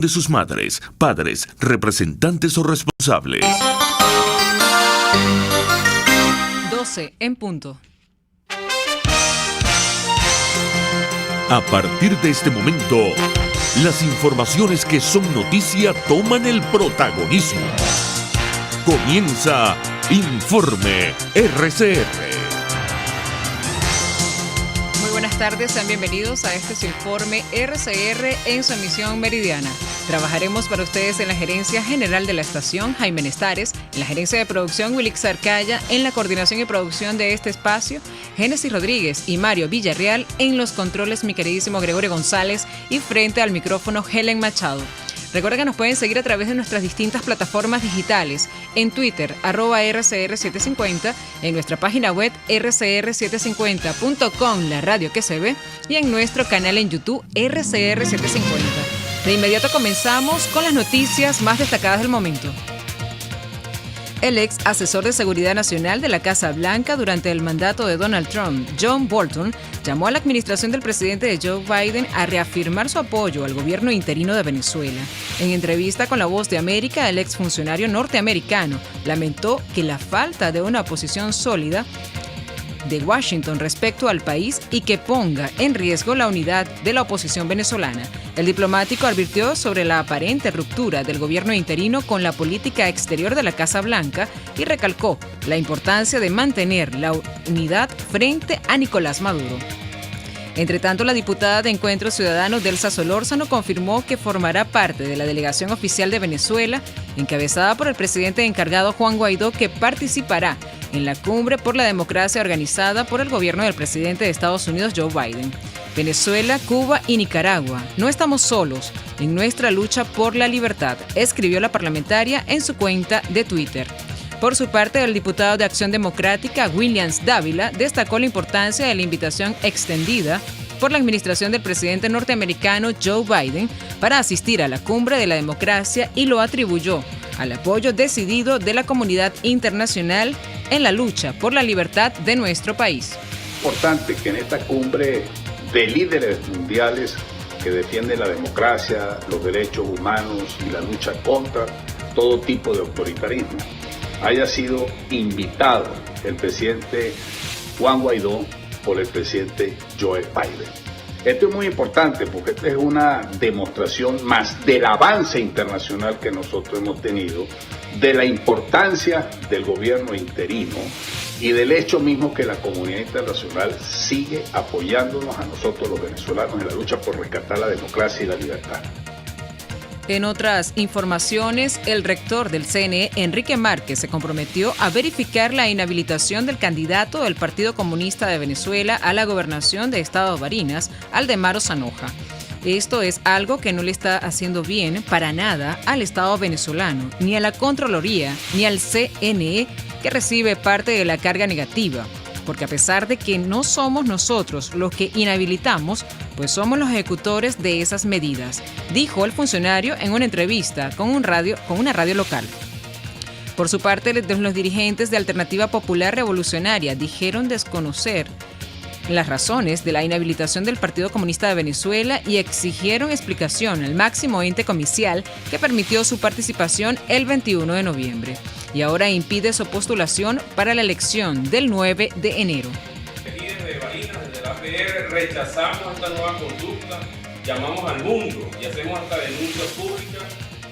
de sus madres, padres, representantes o responsables. 12 en punto. A partir de este momento, las informaciones que son noticia toman el protagonismo. Comienza Informe RCR. Buenas tardes, sean bienvenidos a este su Informe RCR en su emisión meridiana. Trabajaremos para ustedes en la gerencia general de la estación, Jaime Nestares, en la gerencia de producción, Wilix Arcaya, en la coordinación y producción de este espacio, Génesis Rodríguez y Mario Villarreal, en los controles, mi queridísimo Gregorio González, y frente al micrófono, Helen Machado. Recuerda que nos pueden seguir a través de nuestras distintas plataformas digitales, en Twitter, @RCR750, en nuestra página web rcr750.com, la radio que se ve, y en nuestro canal en YouTube, RCR750. De inmediato comenzamos con las noticias más destacadas del momento. El ex asesor de Seguridad Nacional de la Casa Blanca durante el mandato de Donald Trump, John Bolton, llamó a la administración del presidente de Joe Biden a reafirmar su apoyo al gobierno interino de Venezuela. En entrevista con La Voz de América, el exfuncionario norteamericano lamentó que la falta de una posición sólida de Washington respecto al país y que ponga en riesgo la unidad de la oposición venezolana. El diplomático advirtió sobre la aparente ruptura del gobierno interino con la política exterior de la Casa Blanca y recalcó la importancia de mantener la unidad frente a Nicolás Maduro. Entre tanto, la diputada de Encuentro Ciudadano, Delsa Solórzano, confirmó que formará parte de la delegación oficial de Venezuela, encabezada por el presidente encargado Juan Guaidó, que participará en la cumbre por la democracia organizada por el gobierno del presidente de Estados Unidos, Joe Biden. Venezuela, Cuba y Nicaragua. No estamos solos en nuestra lucha por la libertad, escribió la parlamentaria en su cuenta de Twitter. Por su parte, el diputado de Acción Democrática, Williams Dávila, destacó la importancia de la invitación extendida por la administración del presidente norteamericano Joe Biden para asistir a la cumbre de la democracia y lo atribuyó al apoyo decidido de la comunidad internacional en la lucha por la libertad de nuestro país. Importante que en esta cumbre de líderes mundiales que defienden la democracia, los derechos humanos y la lucha contra todo tipo de autoritarismo, haya sido invitado el presidente Juan Guaidó por el presidente Joe Biden. Esto es muy importante porque esta es una demostración más del avance internacional que nosotros hemos tenido, de la importancia del gobierno interino y del hecho mismo que la comunidad internacional sigue apoyándonos a nosotros los venezolanos en la lucha por rescatar la democracia y la libertad. En otras informaciones, el rector del CNE, Enrique Márquez, se comprometió a verificar la inhabilitación del candidato del Partido Comunista de Venezuela a la gobernación de Estado Barinas, Aldemaro Zanoja. Esto es algo que no le está haciendo bien para nada al Estado venezolano, ni a la Contraloría, ni al CNE, que recibe parte de la carga negativa. Porque a pesar de que no somos nosotros los que inhabilitamos, pues somos los ejecutores de esas medidas, dijo el funcionario en una entrevista con una radio local. Por su parte, los dirigentes de Alternativa Popular Revolucionaria dijeron desconocer las razones de la inhabilitación del Partido Comunista de Venezuela y exigieron explicación al máximo ente comicial que permitió su participación el 21 de noviembre y ahora impide su postulación para la elección del 9 de enero. Aquí desde Barinas, desde la APR, rechazamos esta nueva conducta, llamamos al mundo y hacemos hasta denuncias públicas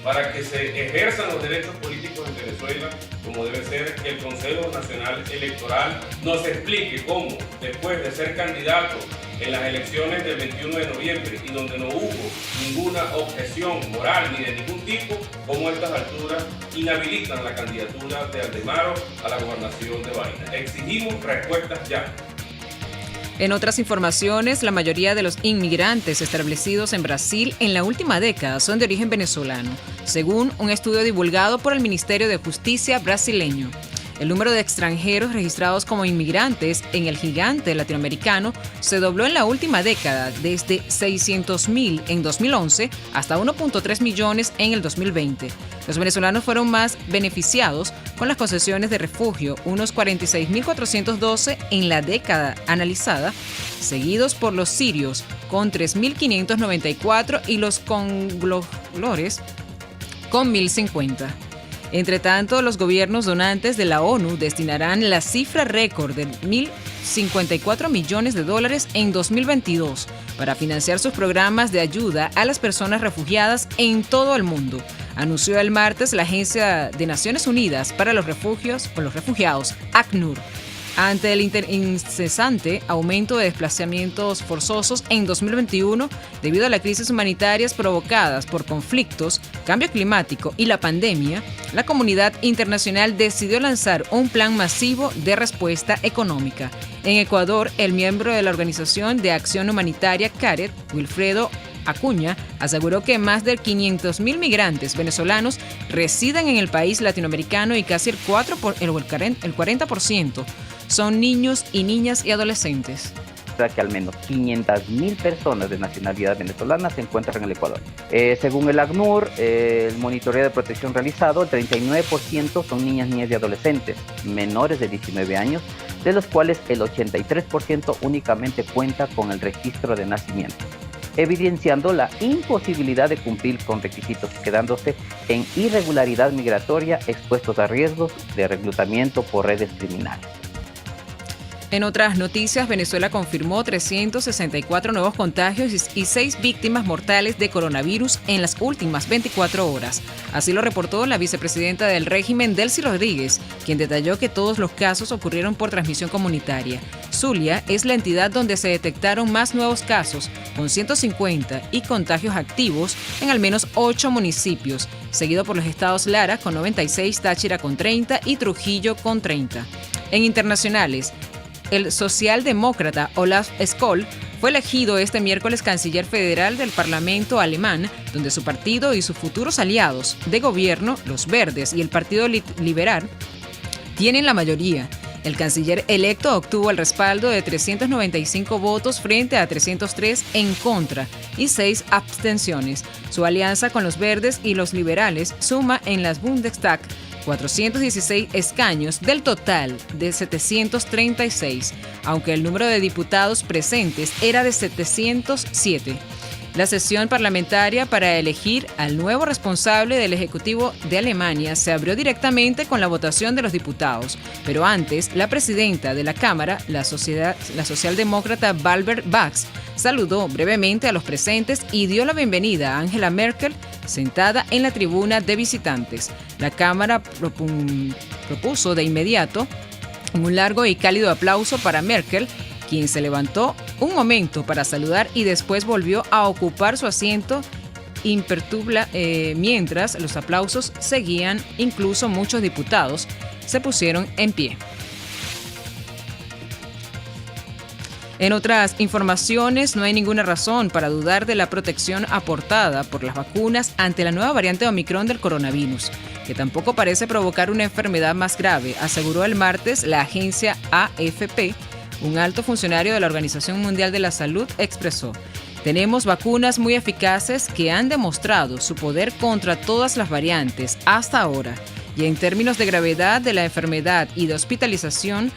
para que se ejerzan los derechos políticos en Venezuela, como debe ser que el Consejo Nacional Electoral nos explique cómo, después de ser candidato en las elecciones del 21 de noviembre y donde no hubo ninguna objeción moral ni de ningún tipo, cómo a estas alturas inhabilitan la candidatura de Aldemaro a la gobernación de Barinas. Exigimos respuestas ya. En otras informaciones, la mayoría de los inmigrantes establecidos en Brasil en la última década son de origen venezolano, según un estudio divulgado por el Ministerio de Justicia brasileño. El número de extranjeros registrados como inmigrantes en el gigante latinoamericano se dobló en la última década, desde 600.000 en 2011 hasta 1.3 millones en el 2020. Los venezolanos fueron más beneficiados con las concesiones de refugio, unos 46.412 en la década analizada, seguidos por los sirios con 3.594 y los congolores con 1.050. Entre tanto, los gobiernos donantes de la ONU destinarán la cifra récord de $1.054 millones en 2022 para financiar sus programas de ayuda a las personas refugiadas en todo el mundo, anunció el martes la Agencia de Naciones Unidas para los Refugiados, ACNUR. Ante el incesante aumento de desplazamientos forzosos en 2021 debido a las crisis humanitarias provocadas por conflictos, cambio climático y la pandemia, la comunidad internacional decidió lanzar un plan masivo de respuesta económica. En Ecuador, el miembro de la Organización de Acción Humanitaria CARET, Wilfredo Acuña, aseguró que más de 500.000 migrantes venezolanos residen en el país latinoamericano y casi el 40% son niños y niñas y adolescentes. Que al menos 500.000 personas de nacionalidad venezolana se encuentran en el Ecuador. Según el ACNUR, el monitoreo de protección realizado, el 39% son niñas, niñas y adolescentes menores de 19 años, de los cuales el 83% únicamente cuenta con el registro de nacimiento, evidenciando la imposibilidad de cumplir con requisitos, quedándose en irregularidad migratoria, expuestos a riesgos de reclutamiento por redes criminales. En otras noticias, Venezuela confirmó 364 nuevos contagios y 6 víctimas mortales de coronavirus en las últimas 24 horas. Así lo reportó la vicepresidenta del régimen, Delcy Rodríguez, quien detalló que todos los casos ocurrieron por transmisión comunitaria. Zulia es la entidad donde se detectaron más nuevos casos, con 150 y contagios activos en al menos 8 municipios, seguido por los estados Lara con 96, Táchira con 30 y Trujillo con 30. En internacionales, el socialdemócrata Olaf Scholz fue elegido este miércoles canciller federal del Parlamento alemán, donde su partido y sus futuros aliados de gobierno, los Verdes y el Partido Liberal, tienen la mayoría. El canciller electo obtuvo el respaldo de 395 votos frente a 303 en contra y 6 abstenciones. Su alianza con los Verdes y los Liberales suma en las Bundestag 416 escaños del total de 736, aunque el número de diputados presentes era de 707. La sesión parlamentaria para elegir al nuevo responsable del Ejecutivo de Alemania se abrió directamente con la votación de los diputados, pero antes la presidenta de la Cámara, la socialdemócrata Barbara Bax, saludó brevemente a los presentes y dio la bienvenida a Angela Merkel, sentada en la tribuna de visitantes. La Cámara propuso de inmediato un largo y cálido aplauso para Merkel, quien se levantó un momento para saludar y después volvió a ocupar su asiento mientras los aplausos seguían. Incluso muchos diputados se pusieron en pie. En otras informaciones, no hay ninguna razón para dudar de la protección aportada por las vacunas ante la nueva variante Omicron del coronavirus, que tampoco parece provocar una enfermedad más grave, aseguró el martes la agencia AFP. Un alto funcionario de la Organización Mundial de la Salud expresó: "Tenemos vacunas muy eficaces que han demostrado su poder contra todas las variantes hasta ahora, y en términos de gravedad de la enfermedad y de hospitalización",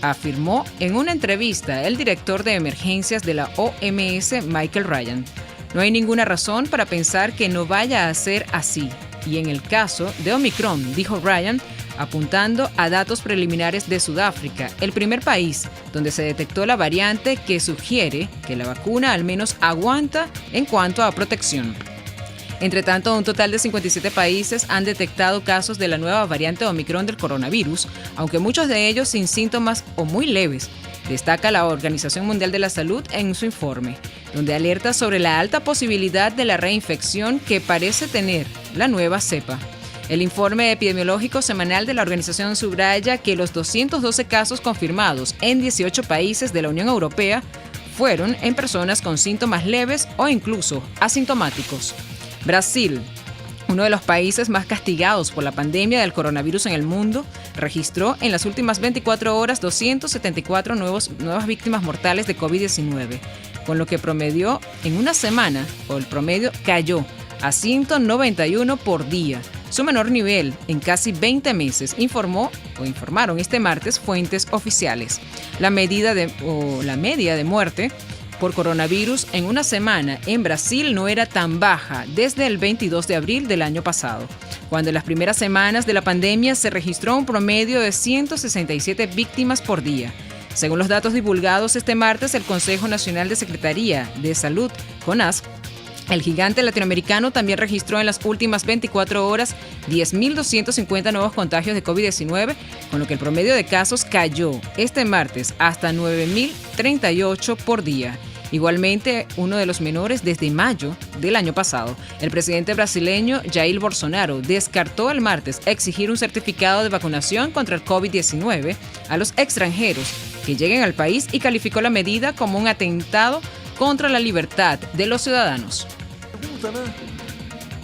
afirmó en una entrevista el director de emergencias de la OMS, Michael Ryan. "No hay ninguna razón para pensar que no vaya a ser así. Y en el caso de Omicron", dijo Ryan, apuntando a datos preliminares de Sudáfrica, el primer país donde se detectó la variante, que sugiere que la vacuna al menos aguanta en cuanto a protección. Entre tanto, un total de 57 países han detectado casos de la nueva variante Omicron del coronavirus, aunque muchos de ellos sin síntomas o muy leves, destaca la Organización Mundial de la Salud en su informe, donde alerta sobre la alta posibilidad de la reinfección que parece tener la nueva cepa. El informe epidemiológico semanal de la organización subraya que los 212 casos confirmados en 18 países de la Unión Europea fueron en personas con síntomas leves o incluso asintomáticos. Brasil, uno de los países más castigados por la pandemia del coronavirus en el mundo, registró en las últimas 24 horas 274 nuevas víctimas mortales de COVID-19, con lo que promedió en una semana, o el promedio cayó a 191 por día, su menor nivel en casi 20 meses, informaron este martes fuentes oficiales. La media de muerte por coronavirus en una semana en Brasil no era tan baja desde el 22 de abril del año pasado, cuando en las primeras semanas de la pandemia se registró un promedio de 167 víctimas por día. Según los datos divulgados este martes, el Consejo Nacional de Secretaría de Salud, CONAS, el gigante latinoamericano también registró en las últimas 24 horas 10.250 nuevos contagios de COVID-19, con lo que el promedio de casos cayó este martes hasta 9.038 por día. Igualmente, uno de los menores desde mayo del año pasado. El presidente brasileño Jair Bolsonaro descartó el martes exigir un certificado de vacunación contra el COVID-19 a los extranjeros que lleguen al país y calificó la medida como un atentado contra la libertad de los ciudadanos.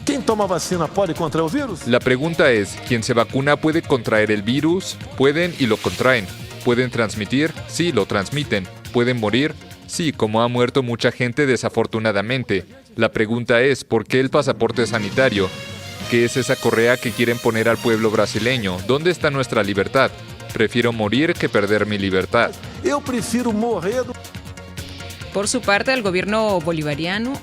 ¿Quién toma vacina puede contraer el virus? La pregunta es, ¿quién se vacuna puede contraer el virus? Pueden y lo contraen. ¿Pueden transmitir? Sí, lo transmiten. ¿Pueden morir? Sí, como ha muerto mucha gente desafortunadamente. La pregunta es, ¿por qué el pasaporte sanitario? ¿Qué es esa correa que quieren poner al pueblo brasileño? ¿Dónde está nuestra libertad? Prefiero morir que perder mi libertad. Yo prefiero morir. Por su parte, el gobierno boliviano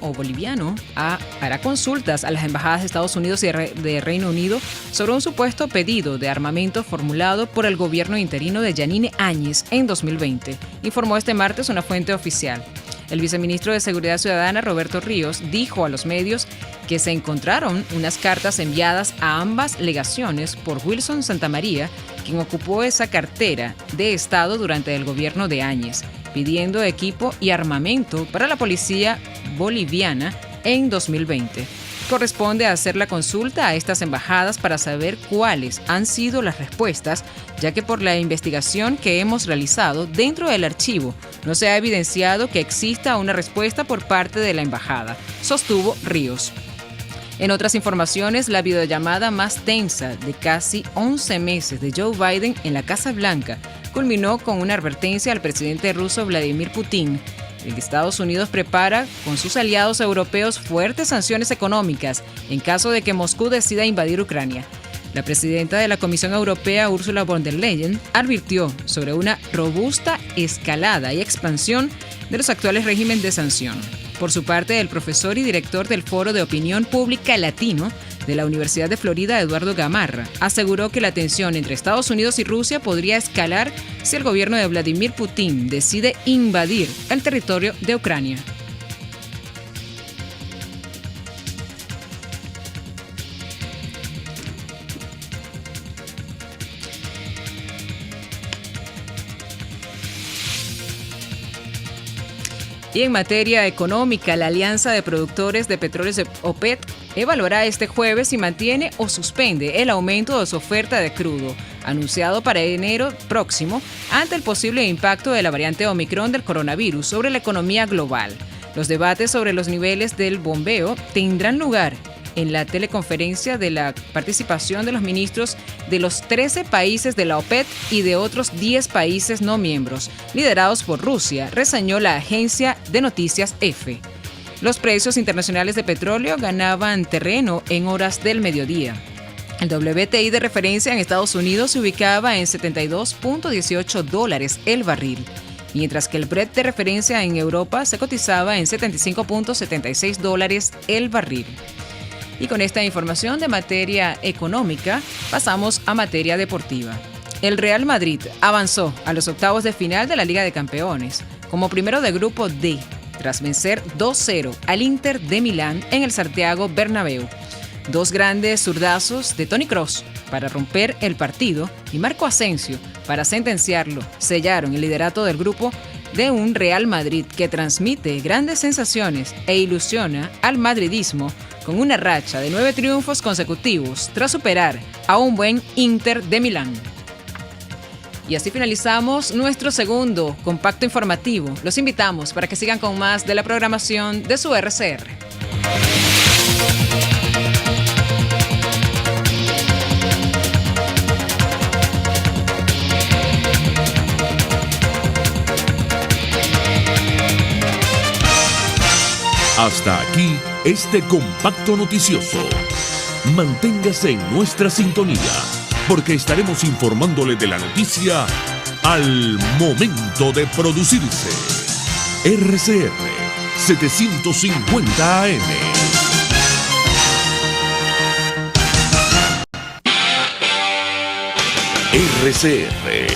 hará consultas a las embajadas de Estados Unidos y de Reino Unido sobre un supuesto pedido de armamento formulado por el gobierno interino de Yanine Áñez en 2020, informó este martes una fuente oficial. El viceministro de Seguridad Ciudadana, Roberto Ríos, dijo a los medios que se encontraron unas cartas enviadas a ambas legaciones por Wilson Santamaría, quien ocupó esa cartera de Estado durante el gobierno de Áñez, pidiendo equipo y armamento para la policía boliviana en 2020. Corresponde hacer la consulta a estas embajadas para saber cuáles han sido las respuestas, ya que por la investigación que hemos realizado dentro del archivo no se ha evidenciado que exista una respuesta por parte de la embajada, sostuvo Ríos. En otras informaciones, la videollamada más tensa de casi 11 meses de Joe Biden en la Casa Blanca culminó con una advertencia al presidente ruso Vladimir Putin, de que Estados Unidos prepara con sus aliados europeos fuertes sanciones económicas en caso de que Moscú decida invadir Ucrania. La presidenta de la Comisión Europea, Ursula von der Leyen, advirtió sobre una robusta escalada y expansión de los actuales regímenes de sanción. Por su parte, el profesor y director del Foro de Opinión Pública Latino de la Universidad de Florida, Eduardo Gamarra, aseguró que la tensión entre Estados Unidos y Rusia podría escalar si el gobierno de Vladimir Putin decide invadir el territorio de Ucrania. Y en materia económica, la Alianza de Productores de Petróleos de OPEC evaluará este jueves si mantiene o suspende el aumento de su oferta de crudo, anunciado para enero próximo, ante el posible impacto de la variante Omicron del coronavirus sobre la economía global. Los debates sobre los niveles del bombeo tendrán lugar en la teleconferencia de la participación de los ministros de los 13 países de la OPEC y de otros 10 países no miembros, liderados por Rusia, reseñó la agencia de noticias EFE. Los precios internacionales de petróleo ganaban terreno en horas del mediodía. El WTI de referencia en Estados Unidos se ubicaba en $72.18 el barril, mientras que el Brent de referencia en Europa se cotizaba en $75.76 el barril. Y con esta información de materia económica, pasamos a materia deportiva. El Real Madrid avanzó a los octavos de final de la Liga de Campeones, como primero de grupo D, tras vencer 2-0 al Inter de Milán en el Santiago Bernabéu. Dos grandes zurdazos de Toni Kroos para romper el partido y Marco Asensio para sentenciarlo sellaron el liderato del grupo de un Real Madrid que transmite grandes sensaciones e ilusiona al madridismo con una racha de 9 triunfos consecutivos tras superar a un buen Inter de Milán. Y así finalizamos nuestro segundo compacto informativo. Los invitamos para que sigan con más de la programación de su RCR. Hasta aquí este compacto noticioso. Manténgase en nuestra sintonía, porque estaremos informándole de la noticia al momento de producirse. RCR 750 AM. RCR